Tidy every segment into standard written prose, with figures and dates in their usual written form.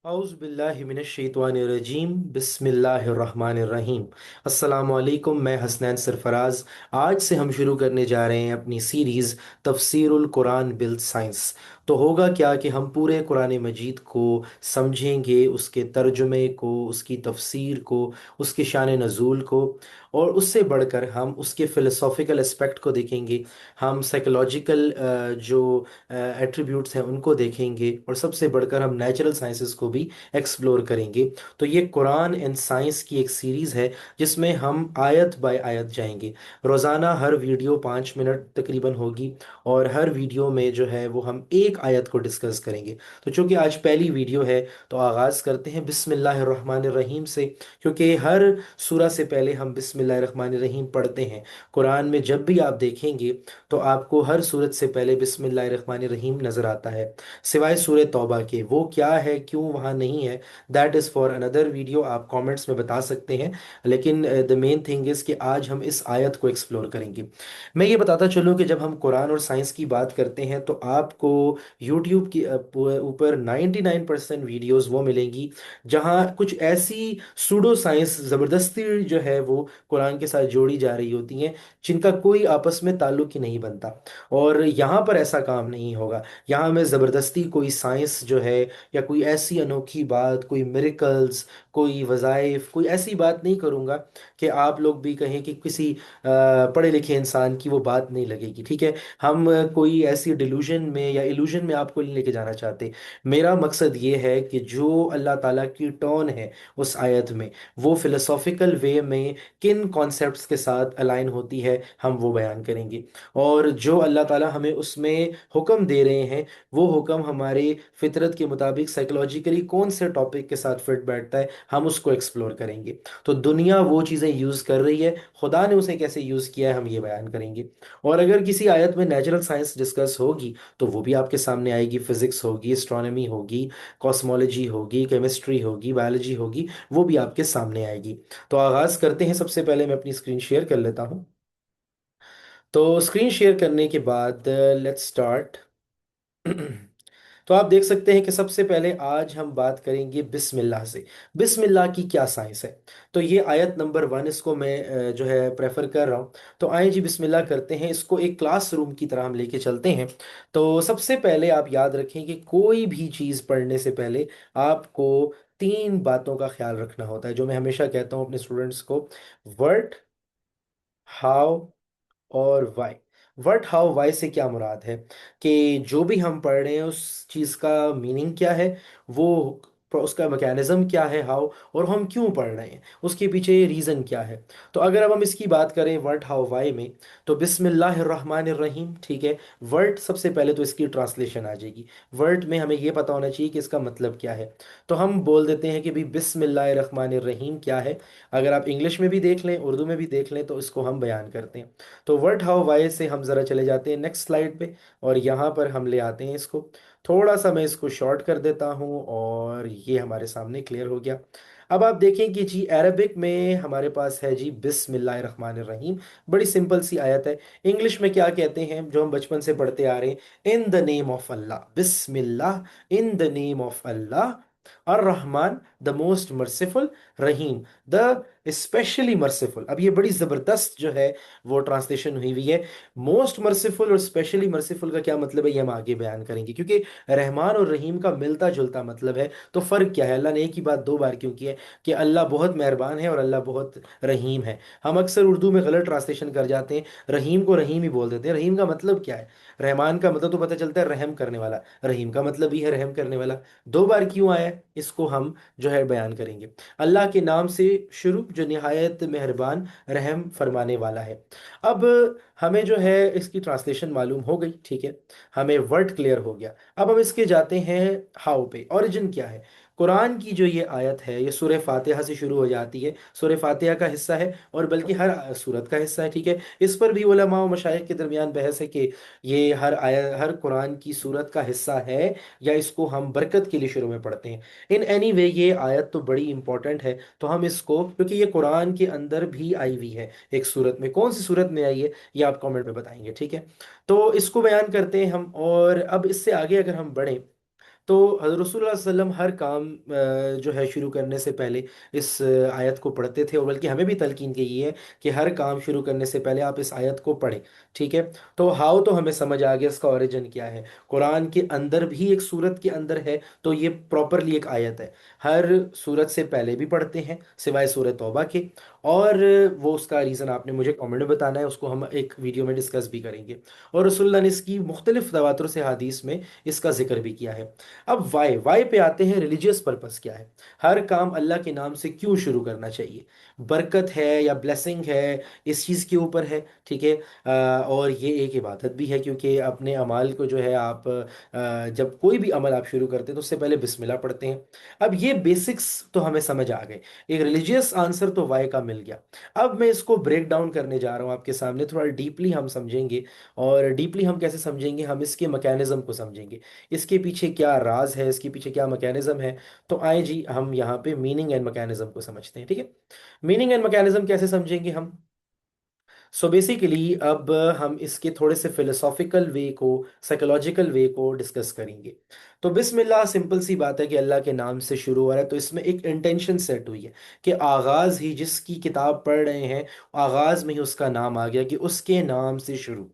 औज़ुबिल्लाहिमिनश्शैतानिर्रजीम बिस्मिल्लाहिर्रहमानिर्रहीम। अस्सलामुअलैकुम, मैं हसनैन सरफराज। आज से हम शुरू करने जा रहे हैं अपनी सीरीज़ तफसीरुल कुरान बिल साइंस। तो होगा क्या कि हम पूरे कुरान मजीद को समझेंगे, उसके तर्जुमे को, उसकी तफसीर को, उसके शान नज़ूल को, और उससे बढ़कर हम उसके फ़िलोसॉफ़िकल एस्पेक्ट को देखेंगे। हम साइकोलॉजिकल जो एट्रीब्यूट्स हैं उनको देखेंगे, और सबसे बढ़कर हम नेचुरल साइंसेस को भी एक्सप्लोर करेंगे। तो ये कुरान एंड साइंस की एक सीरीज़ है जिसमें हम आयत बाय आयत जाएंगे। रोज़ाना हर वीडियो 5 मिनट तकरीबन होगी, और हर वीडियो में जो है वो हम एक आयत को डिस्कस करेंगे। तो चूंकि आज पहली वीडियो है तो आगाज़ करते हैं बिस्मिल्लाहिर्रहमानिर्रहीम से, क्योंकि हर सूरा से पहले हम बिस्मिल्लाहिर्रहमानिर्रहीम पढ़ते हैं। कुरान में जब भी आप देखेंगे तो आपको हर सूरत से पहले बिस्मिल्लाहिर्रहमानिर्रहीम नज़र आता है, सिवाय सूरह तौबा के। वो क्या है, क्यों वहाँ नहीं है, that is for another video. आप कमेंट्स में बता सकते हैं, लेकिन द मेन थिंग इज़ कि आज हम इस आयत को एक्सप्लोर करेंगे। मैं ये बताता चलूँ कि जब हम कुरान और साइंस की बात करते हैं तो आपको यूट्यूब की ऊपर 99% वीडियोस वो मिलेंगी जहाँ कुछ ऐसी सूडो साइंस ज़बरदस्ती जो है वो कुरान के साथ जोड़ी जा रही होती हैं, जिनका कोई आपस में ताल्लुक ही नहीं बनता। और यहाँ पर ऐसा काम नहीं होगा। यहाँ मैं ज़बरदस्ती कोई साइंस जो है, या कोई ऐसी अनोखी बात, कोई मिरेकल्स, कोई वज़ाइफ, कोई ऐसी बात नहीं करूँगा कि आप लोग भी कहें कि किसी पढ़े लिखे इंसान की वो बात नहीं लगेगी। ठीक है, हम कोई ऐसी डिल्यूजन में या इल्यूजन में आपको नहीं लेके जाना चाहते। मेरा मकसद ये है कि जो अल्लाह ताला की टोन है उस आयत में, वो फिलोसॉफिकल वे में किन कॉन्सेप्ट्स के साथ अलाइन होती है, हम वो बयान करेंगे। और जो अल्लाह ताला हमें उसमें हुक्म दे रहे हैं, वो हुक्म हमारे फितरत के मुताबिक साइकोलॉजिकली कौन से टॉपिक के साथ फिट बैठता है, हम उसको एक्सप्लोर करेंगे। तो दुनिया वो चीज़ें यूज़ कर रही है, खुदा ने उसे कैसे यूज़ किया है, हम ये बयान करेंगे। और अगर किसी आयत में नेचुरल साइंस डिस्कस होगी तो वो भी आपके सामने आएगी। फिजिक्स होगी, एस्ट्रोनॉमी होगी, कॉस्मोलॉजी होगी, केमिस्ट्री होगी, बायोलॉजी होगी, वो भी आपके सामने आएगी। तो आगाज़ करते हैं। सबसे पहले मैं अपनी स्क्रीन शेयर कर लेता हूँ। तो स्क्रीन शेयर करने के बाद लेट्स स्टार्ट। तो आप देख सकते हैं कि सबसे पहले आज हम बात करेंगे बिस्मिल्लाह से। बिस्मिल्लाह की क्या साइंस है? तो ये आयत नंबर 1, इसको मैं जो है प्रेफर कर रहा हूँ। तो आइए जी बिस्मिल्लाह करते हैं, इसको एक क्लासरूम की तरह हम लेके चलते हैं। तो सबसे पहले आप याद रखें कि कोई भी चीज़ पढ़ने से पहले आपको 3 बातों का ख्याल रखना होता है, जो मैं हमेशा कहता हूँ अपने स्टूडेंट्स को। वर्ड, हाउ, और वाई। व्हाट, हाउ, वाई से क्या मुराद है कि जो भी हम पढ़ रहे हैं उस चीज़ का मीनिंग क्या है, वो उसका मैकेनिज्म क्या है, हाउ, और हम क्यों पढ़ रहे हैं, उसके पीछे रीज़न क्या है। तो अगर अब हम इसकी बात करें व्हाट, हाउ, वाई में, तो बिस्मिल्लाहिर्रहमानिर्रहीम, ठीक है। वर्ड सबसे पहले तो इसकी ट्रांसलेशन आ जाएगी। वर्ड में हमें ये पता होना चाहिए कि इसका मतलब क्या है। तो हम बोल देते हैं कि भाई बिस्मिल्लाहिर्रहमानिर्रहीम क्या है। अगर आप इंग्लिश में भी देख लें, उर्दू में भी देख लें, तो इसको हम बयान करते हैं। तो वर्ड, हाउ, वाई से हम ज़रा चले जाते हैं नेक्स्ट स्लाइड पे, और यहाँ पर हम ले आते हैं इसको। थोड़ा सा मैं इसको शॉर्ट कर देता हूँ, और ये हमारे सामने क्लियर हो गया। अब आप देखें कि जी अरबिक में हमारे पास है जी बिस्मिल्लाहिर्रहमानिर्रहीम। बड़ी सिंपल सी आयत है। इंग्लिश में क्या कहते हैं, जो हम बचपन से पढ़ते आ रहे हैं, in the name of Allah. बिस्मिल्लाह, in the name of Allah. और रहमान, द मोस्ट मर्सिफुल, रहीम, द स्पेशली मर्सिफुल। अब ये बड़ी ज़बरदस्त जो है वो ट्रांसलेशन हुई हुई है। मोस्ट मर्सिफुल और स्पेशली मर्सिफुल का क्या मतलब है, ये हम आगे बयान करेंगे, क्योंकि रहमान और रहीम का मिलता जुलता मतलब है। तो फ़र्क क्या है, अल्लाह ने एक ही बात 2 बार क्यों की है, कि अल्लाह बहुत मेहरबान है और अल्लाह बहुत रहीम है। हम अक्सर उर्दू में गलत ट्रांसलेशन कर जाते हैं, रहीम को रहीम ही बोल देते हैं। रहीम का मतलब क्या है? रहमान का मतलब तो पता चलता है रहम करने वाला, रहीम का मतलब भी है रहम करने वाला। 2 बार क्यों आया है, इसको हम जो है बयान करेंगे। अल्लाह के नाम से शुरू, जो निहायत मेहरबान रहम फरमाने वाला है। अब हमें जो है इसकी ट्रांसलेशन मालूम हो गई, ठीक है, हमें वर्ड क्लियर हो गया। अब हम इसके जाते हैं हाउ पे। ओरिजिन क्या है? कुरान की जो ये आयत है, ये सूरह फातिहा से शुरू हो जाती है। सूरह फातिहा का हिस्सा है, और बल्कि हर सूरत का हिस्सा है, ठीक है। इस पर भी उलमा और मशाइख के दरमियान बहस है कि ये हर आयत, हर कुरान की सूरत का हिस्सा है, या इसको हम बरकत के लिए शुरू में पढ़ते हैं। इन एनी वे ये आयत तो बड़ी इंपॉर्टेंट है, तो हम इसको, क्योंकि ये कुरान के अंदर भी आई हुई है एक सूरत में, कौन सी सूरत में आई है ये आप कमेंट में बताएंगे, ठीक है। तो इसको बयान करते हैं हम, और अब इससे आगे अगर हम बढ़ें तो हज़रत रसूलुल्लाह सल्लल्लाहु अलैहि वसल्लम हर काम जो है शुरू करने से पहले इस आयत को पढ़ते थे, और बल्कि हमें भी तलकीन की है कि हर काम शुरू करने से पहले आप इस आयत को पढ़ें। ठीक है। तो हाउ तो हमें समझ आ गया, इसका ओरिजिन क्या है। कुरान के अंदर भी एक सूरत के अंदर है, तो ये प्रॉपरली एक आयत है। हर सूरत से पहले भी पढ़ते हैं सिवाय सूरत तौबा के। और वो उसका रीज़न आपने मुझे कमेंट में बताना है, उसको हम एक वीडियो में डिस्कस भी करेंगे। और रसूलुल्लाह ने इसकी मुख्तलिफ तवातुर से हदीस में इसका जिक्र भी किया है। अब वाई वाई पे आते हैं, रिलीजियस पर्पस क्या है। हर काम अल्लाह के नाम से क्यों शुरू करना चाहिए। बरकत है या ब्लेसिंग है, इस चीज़ के ऊपर है। ठीक है। और ये एक इबादत भी है, क्योंकि अपने अमाल को जो है आप जब कोई भी अमल आप शुरू करते हैं तो उससे पहले बिस्मिल्लाह पढ़ते हैं। अब ये बेसिक्स तो हमें समझ आ गए, एक रिलीजियस आंसर तो वाई का मिल गया। अब मैं इसको ब्रेक डाउन करने जा रहा हूँ आपके सामने, थोड़ा डीपली हम समझेंगे। और डीपली हम कैसे समझेंगे, हम इसके मैकेनिज्म को समझेंगे, इसके पीछे क्या राज है, इसके पीछे क्या मैकेनिज्म है। तो आए जी हम यहाँ पे मीनिंग एंड मैकेनिज्म को समझते हैं। ठीक है। मीनिंग एंड मैकेनिज्म कैसे समझेंगे हम। सो बेसिकली अब हम इसके थोड़े से फिलोसॉफिकल वे को, साइकोलॉजिकल वे को डिस्कस करेंगे। तो बिस्मिल्लाह सिंपल सी बात है कि अल्लाह के नाम से शुरू हो रहा है, तो इसमें एक इंटेंशन सेट हुई है कि आगाज ही, जिसकी किताब पढ़ रहे हैं आगाज में ही उसका नाम आ गया कि उसके नाम से शुरू।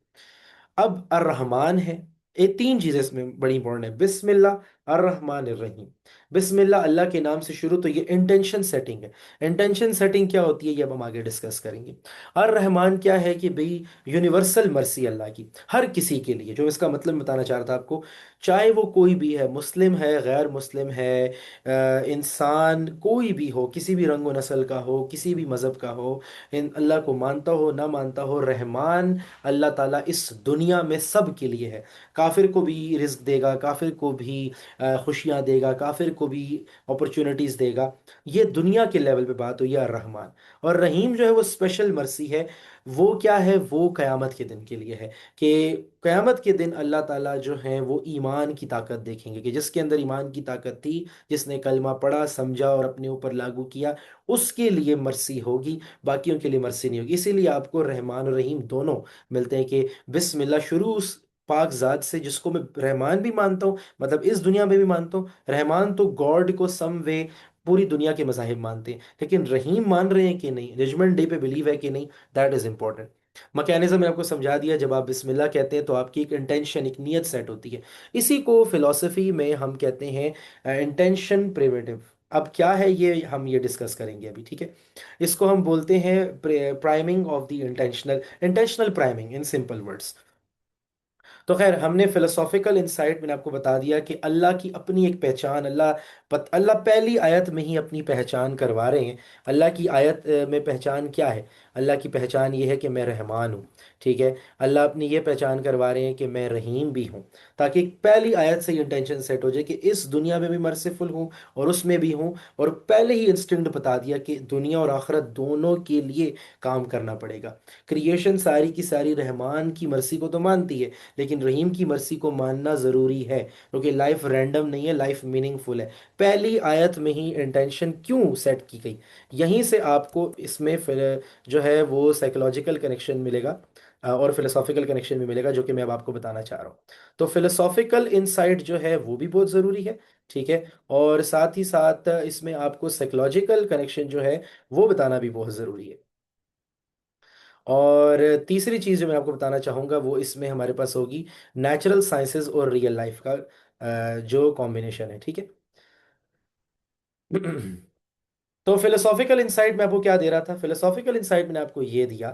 अब अर्रहमान है, ये तीन चीजें इसमें बड़ी इंपॉर्टेंट है, बिस्मिल्लाह, अर्रहमान अर्रहीम। बिस्मिल्लाह अल्लाह के नाम से शुरू, तो ये इंटेंशन सेटिंग है। इंटेंशन सेटिंग क्या होती है ये अब हम आगे डिस्कस करेंगे। अर्रहमान क्या है कि भाई यूनिवर्सल मर्सी अल्लाह की हर किसी के लिए, जो इसका मतलब मैं बताना चाह रहा था आपको, चाहे वो कोई भी है, मुस्लिम है, गैर मुस्लिम है, इंसान कोई भी हो, किसी भी रंग व नस्ल का हो, किसी भी मज़हब का हो, इन अल्लाह को मानता हो ना मानता हो, रहमान अल्लाह ताला इस दुनिया में सब के लिए है। काफिर को भी रिस्क देगा, काफिर को भी खुशियां देगा, काफिर को भी अपॉर्चुनिटीज देगा। ये दुनिया के लेवल पे बात हुई है रहमान। और रहीम जो है वो स्पेशल मर्सी है। वो क्या है, वो क़यामत के दिन के लिए है कि क़यामत के दिन अल्लाह ताला जो है वो ईमान की ताकत देखेंगे, कि जिसके अंदर ईमान की ताकत थी, जिसने कलमा पढ़ा, समझा और अपने ऊपर लागू किया, उसके लिए मर्सी होगी, बाकियों के लिए मर्सी नहीं होगी। इसीलिए आपको रहमान और रहीम दोनों मिलते हैं कि बिस्मिल्लाह शुरू उस पाक ज़ात से जिसको मैं रहमान भी मानता हूँ, मतलब इस दुनिया में भी मानता हूँ। रहमान तो गॉड को सम वे पूरी दुनिया के मज़ाहिब मानते हैं, लेकिन रहीम मान रहे हैं कि नहीं, जजमेंट डे पे बिलीव है कि नहीं, दैट इज़ इंपॉर्टेंट। मैकेनिज्म मैंने आपको समझा दिया, जब आप बिस्मिल्लाह कहते हैं तो आपकी एक इंटेंशन, एक नीयत सेट होती है। इसी को फिलॉसफी में हम कहते हैं इंटेंशन प्रिवेटिव। अब क्या है ये हम ये डिस्कस करेंगे अभी। ठीक है। इसको हम बोलते हैं priming of the intentional, intentional priming in simple words. तो खैर हमने फिलोसॉफिकल इंसाइट मैंने आपको बता दिया कि अल्लाह की अपनी एक पहचान, अल्लाह पहली आयत में ही अपनी पहचान करवा रहे हैं। अल्लाह की आयत में पहचान क्या है। अल्लाह की पहचान ये है कि मैं रहमान हूँ। ठीक है। अल्लाह अपनी ये पहचान करवा रहे हैं कि मैं रहीम भी हूँ, ताकि पहली आयत से ही इंटेंशन सेट हो जाए कि इस दुनिया में भी मर्सीफुल हूँ और उसमें भी हूँ। और पहले ही इंस्टिंक्ट बता दिया कि दुनिया और आखिरत दोनों के लिए काम करना पड़ेगा। क्रिएशन सारी की सारी रहमान की मर्जी को तो मानती है, लेकिन रहीम की मर्जी को मानना ज़रूरी है, क्योंकि लाइफ रैंडम नहीं है, लाइफ मीनिंगफुल है। पहली आयत में ही इंटेंशन क्यों सेट की गई, यहीं से आपको इसमें फिर जो है वो साइकोलॉजिकल कनेक्शन मिलेगा, और फिलोसॉफिकल कनेक्शन भी मिलेगा, जो कि मैं अब आपको बताना चाह रहा हूँ। तो फिलोसॉफिकल इंसाइट जो है वो भी बहुत ज़रूरी है। ठीक है। और साथ ही साथ इसमें आपको साइकोलॉजिकल कनेक्शन जो है वो बताना भी बहुत ज़रूरी है। और तीसरी चीज़ जो मैं आपको बताना चाहूँगा वो इसमें हमारे पास होगी नेचुरल साइंसेज और रियल लाइफ का जो कॉम्बिनेशन है। ठीक है। तो फिलोसॉफिकल इंसाइट में आपको क्या दे रहा था, फिलोसॉफिकल इंसाइट मैंने आपको ये दिया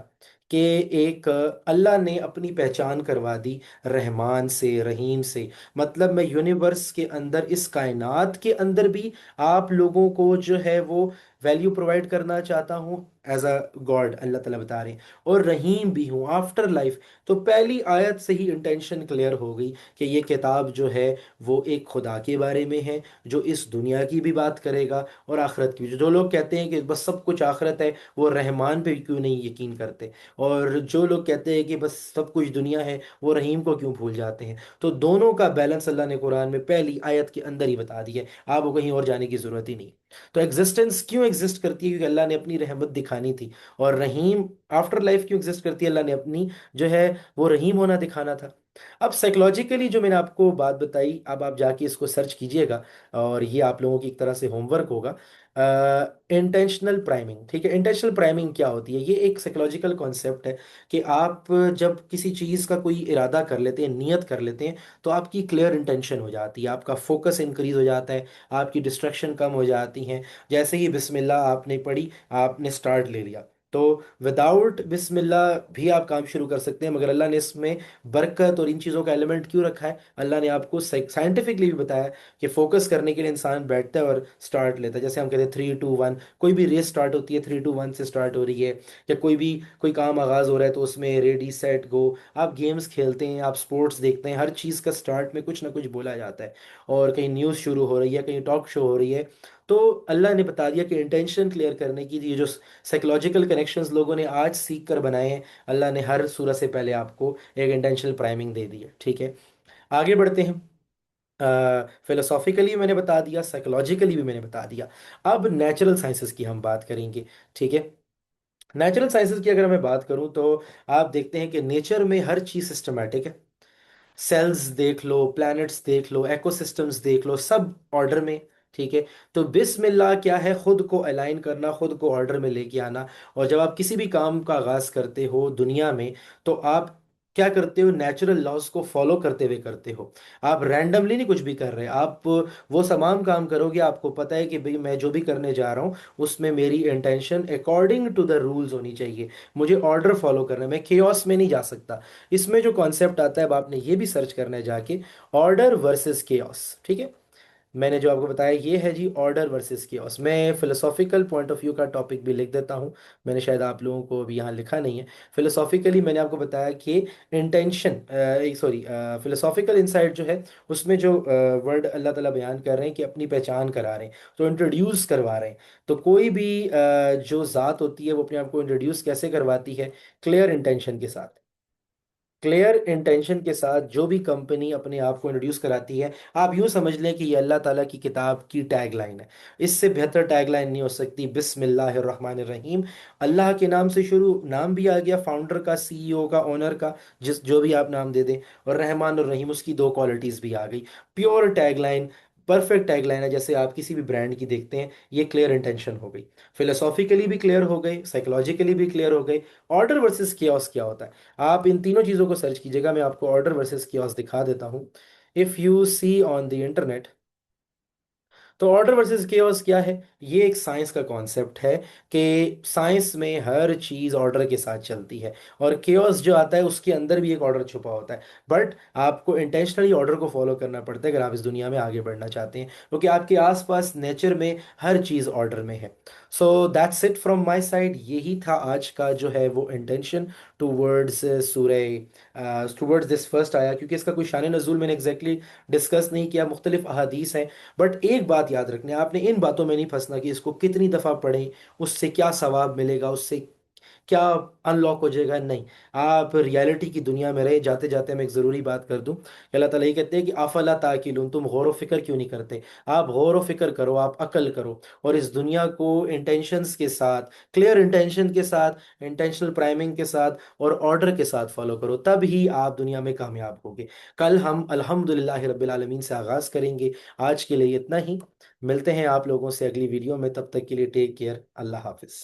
कि एक अल्लाह ने अपनी पहचान करवा दी रहमान से, रहीम से। मतलब मैं यूनिवर्स के अंदर, इस कायनात के अंदर भी आप लोगों को जो है वो वैल्यू प्रोवाइड करना चाहता हूँ एज अ गॉड, अल्लाह ताला बता रहे हैं, और रहीम भी हूँ आफ्टर लाइफ। तो पहली आयत से ही इंटेंशन क्लियर हो गई कि ये किताब जो है वो एक खुदा के बारे में है, जो इस दुनिया की भी बात करेगा और आखिरत की भी। जो लोग कहते हैं कि बस सब कुछ आखिरत है, वो रहमान पे क्यों नहीं यकीन करते। और जो लोग कहते हैं कि बस सब कुछ दुनिया है, वो रहीम को क्यों भूल जाते हैं। तो दोनों का बैलेंस अल्लाह ने कुरान में पहली आयत के अंदर ही बता दिया है, आपको कहीं और जाने की जरूरत ही नहीं। तो एग्जिस्टेंस क्यों एग्जिस्ट करती है, क्योंकि अल्लाह ने अपनी रहमत दिखानी थी। और रहीम आफ्टर लाइफ क्यों एग्जिस्ट करती है, अल्लाह ने अपनी जो है वो रहीम होना दिखाना था। अब साइकोलॉजिकली जो मैंने आपको बात बताई, अब आप जाके इसको सर्च कीजिएगा, और ये आप लोगों की एक तरह से होमवर्क होगा। इंटेंशनल प्राइमिंग, ठीक है। इंटेंशनल प्राइमिंग क्या होती है? ये एक साइकोलॉजिकल कॉन्सेप्ट है कि आप जब किसी चीज़ का कोई इरादा कर लेते हैं, नियत कर लेते हैं, तो आपकी क्लियर इंटेंशन हो जाती है, आपका फोकस इंक्रीज हो जाता है, आपकी डिस्ट्रैक्शन कम हो जाती हैं। जैसे ही बिस्मिल्लाह आपने पढ़ी, आपने स्टार्ट ले लिया, तो विदाउट बिस्मिल्लाह भी आप काम शुरू कर सकते हैं। मगर अल्लाह ने इसमें बरकत और इन चीज़ों का एलिमेंट क्यों रखा है? अल्लाह ने आपको साइंटिफिकली भी बताया कि फोकस करने के लिए इंसान बैठता है और स्टार्ट लेता है। जैसे हम कहते हैं 3, 2, 1, कोई भी रेस स्टार्ट होती है 3, 2, 1 से स्टार्ट हो रही है, या कोई काम आगाज़ हो रहा है तो उसमें रेडी सेट गो। आप गेम्स खेलते हैं, आप स्पोर्ट्स देखते हैं, हर चीज़ का स्टार्ट में कुछ ना कुछ बोला जाता है। और कहीं न्यूज़ शुरू हो रही है, कहीं टॉक शो हो रही है, तो अल्लाह ने बता दिया कि इंटेंशन क्लियर करने की ये जो साइकोलॉजिकल कनेक्शंस लोगों ने आज सीख कर बनाए हैं, अल्लाह ने हर सूरत से पहले आपको एक इंटेंशनल प्राइमिंग दे दी है, ठीक है। आगे बढ़ते हैं। फिलोसॉफिकली मैंने बता दिया, साइकोलॉजिकली भी मैंने बता दिया। अब नेचुरल साइंसेस की हम बात करेंगे, ठीक है। नेचुरल साइंसेस की अगर मैं बात करूं, तो आप देखते हैं कि नेचर में हर चीज़ सिस्टमैटिक है। सेल्स देख लो, प्लैनेट्स देख लो, एकोसिस्टम्स देख लो, सब ऑर्डर में, ठीक है। तो बिस्मिल्लाह क्या है? खुद को अलाइन करना, खुद को ऑर्डर में लेके आना। और जब आप किसी भी काम का आगाज करते हो दुनिया में, तो आप क्या करते हो? नेचुरल लॉज को फॉलो करते हुए करते हो। आप रैंडमली नहीं कुछ भी कर रहे, आप वो तमाम काम करोगे, आपको पता है कि भाई मैं जो भी करने जा रहा हूँ उसमें मेरी intention according to the rules होनी चाहिए, मुझे ऑर्डर फॉलो करना है, मैं केओस में नहीं जा सकता। इसमें जो कॉन्सेप्ट आता है, अब आपने ये भी सर्च करना है जाके, ऑर्डर वर्सेस केओस, ठीक है। मैंने जो आपको बताया ये है जी, ऑर्डर वर्सेस केओस। मैं फिलोसॉफिकल पॉइंट ऑफ व्यू का टॉपिक भी लिख देता हूँ, मैंने शायद आप लोगों को अभी यहाँ लिखा नहीं है। फिलोसॉफिकली मैंने आपको बताया कि इंटेंशन, सॉरी, फिलोसॉफिकल इंसाइट जो है, उसमें जो वर्ड अल्लाह ताला बयान कर रहे हैं कि अपनी पहचान करा रहे हैं, तो इंट्रोड्यूस करवा रहे हैं। तो कोई भी जो ज़ात होती है वो अपने आप को इंट्रोड्यूस कैसे करवाती है? क्लियर इंटेंशन के साथ। क्लियर इंटेंशन के साथ जो भी कंपनी अपने आप को इंट्रोड्यूस कराती है, आप यूं समझ लें कि ये अल्लाह ताला की किताब की टैग लाइन है। इससे बेहतर टैग लाइन नहीं हो सकती। बिस्मिल्लाहिर्रहमानिर्रहीम, अल्लाह के नाम से शुरू, नाम भी आ गया फाउंडर का, सीईओ का, ओनर का, जिस जो भी आप नाम दे दें। और रहमान और रहीम, उसकी दो क्वालिटीज भी आ गई। Pure tag line, perfect tag line है, जैसे आप किसी भी ब्रांड की देखते हैं। ये क्लियर इंटेंशन हो गई, फिलोसॉफिकली भी क्लियर हो गई, साइकोलॉजिकली भी क्लियर हो गई। ऑर्डर वर्सेस कियोस्क क्या होता है? आप इन तीनों चीज़ों को सर्च कीजिएगा, मैं आपको ऑर्डर वर्सेस कियोस्क दिखा देता हूँ। If you see on the internet, तो ऑर्डर वर्सेस केओस क्या है? ये एक साइंस का कॉन्सेप्ट है कि साइंस में हर चीज़ ऑर्डर के साथ चलती है, और केओस जो आता है उसके अंदर भी एक ऑर्डर छुपा होता है। बट आपको इंटेंशनली ऑर्डर को फॉलो करना पड़ता है अगर आप इस दुनिया में आगे बढ़ना चाहते हैं, क्योंकि आपके आसपास नेचर में हर चीज़ ऑर्डर में है। So that's it from my side. यही था आज का जो है वो इंटेंशन टूवर्ड्स सूरह, टूवर्ड्स दिस फर्स्ट आया, क्योंकि इसका कोई शान नज़ूल मैंने एग्जैक्टली डिस्कस नहीं किया, मुख्तलिफ अहादीस हैं। बट एक बात याद रखनी है, आपने इन बातों में नहीं फंसना कि इसको कितनी दफ़ा पढ़ें, उससे क्या सवाब मिलेगा, उससे क्या अनलॉक हो जाएगा, नहीं। आप रियलिटी की दुनिया में रहे। जाते जाते मैं एक ज़रूरी बात कर दूं कि अल्लाह ताला ये कहते हैं कि अफला ताकिलून, तुम गौर व फिक्र क्यों नहीं करते? आप गौर व फिक्र करो, आप अकल करो, और इस दुनिया को इंटेंशंस के साथ, क्लियर इंटेंशन के साथ, इंटेंशनल प्राइमिंग के साथ और ऑर्डर के साथ फॉलो करो, तब ही आप दुनिया में कामयाब होगे। कल हम अल्हम्दुलिल्लाह रब्बिल आलमीन से आगाज़ करेंगे। आज के लिए इतना ही। मिलते हैं आप लोगों से अगली वीडियो में, तब तक के लिए टेक केयर, अल्लाह हाफिज़।